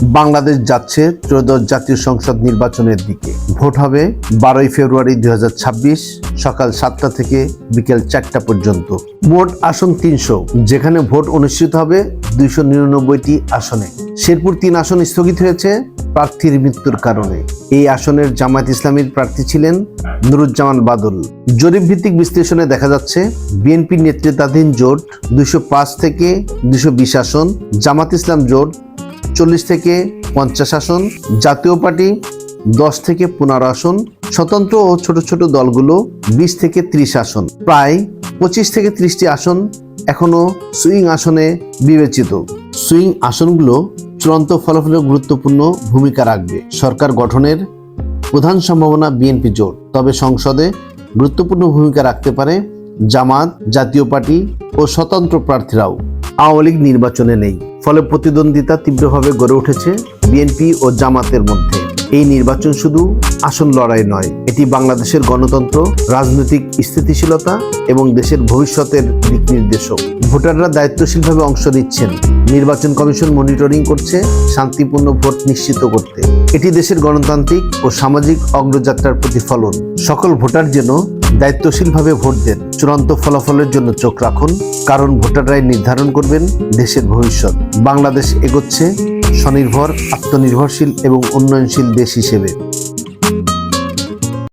বাংলাদেশ যাচ্ছে ত্রয়োদশ জাতীয় সংসদ নির্বাচনের দিকে। ভোট হবে 12 ফেব্রুয়ারি 2026 সকাল 7টা থেকে বিকেল 4টা পর্যন্ত। মোট আসন 300, যেখানে ভোট অনুষ্ঠিত হবে 299টি আসনে। শেরপুর 3 আসন স্থগিত হয়েছে প্রার্থীর মৃত্যুর কারণে। এই আসনের জামায়াত ইসলামীর প্রার্থী ছিলেন নুরুজ্জামান বাদল। জরিপ ভিত্তিক বিশ্লেষণে দেখা যাচ্ছে বিএনপি নেতৃত্বাধীন জোট 205 থেকে 220 আসন, জামাত ইসলাম জোট 40 থেকে 50 আসন, জাতীয় পার্টি 10 থেকে 15 আসন, স্বতন্ত্র ও ছোট ছোট দলগুলো 20 থেকে 30 আসন। প্রায় 25 থেকে 30টি আসন এখনো সুইং আসনে বিবেচিত। সুইং আসনগুলো চূড়ান্ত ফলাফলে গুরুত্বপূর্ণ ভূমিকা রাখবে। সরকার গঠনের প্রধান সম্ভাবনা বিএনপি জোট, তবে সংসদে গুরুত্বপূর্ণ ভূমিকা রাখতে পারে জামাত, জাতীয় পার্টি ও স্বতন্ত্র প্রার্থীরাও। আওয়ামী লীগ নির্বাচনে নেই, ফলে প্রতিদ্বন্দ্বিতা তীব্রভাবে গড়ে উঠেছে বিএনপি ও জামাতের মধ্যে। এই নির্বাচন শুধু আসন লড়াই নয়, এটি বাংলাদেশের গণতন্ত্র, রাজনৈতিক স্থিতিশীলতা এবং দেশের ভবিষ্যতের দিক নির্দেশক। ভোটাররা দায়িত্বশীলভাবে অংশ নিচ্ছেন। নির্বাচন কমিশন মনিটরিং করছে শান্তিপূর্ণ ভোট নিশ্চিত করতে। এটি দেশের গণতান্ত্রিক ও সামাজিক অগ্রযাত্রার প্রতিফলন। সকল ভোটার যেন দায়িত্বশীলভাবে ভোট দেন। চূড়ান্ত ফলাফলের জন্য চোখ রাখুন, কারণ ভোটাররাই নির্ধারণ করবেন দেশের ভবিষ্যৎ। বাংলাদেশ এগোচ্ছে স্বনির্ভর, আত্মনির্ভরশীল এবং উন্নয়নশীল দেশ হিসেবে।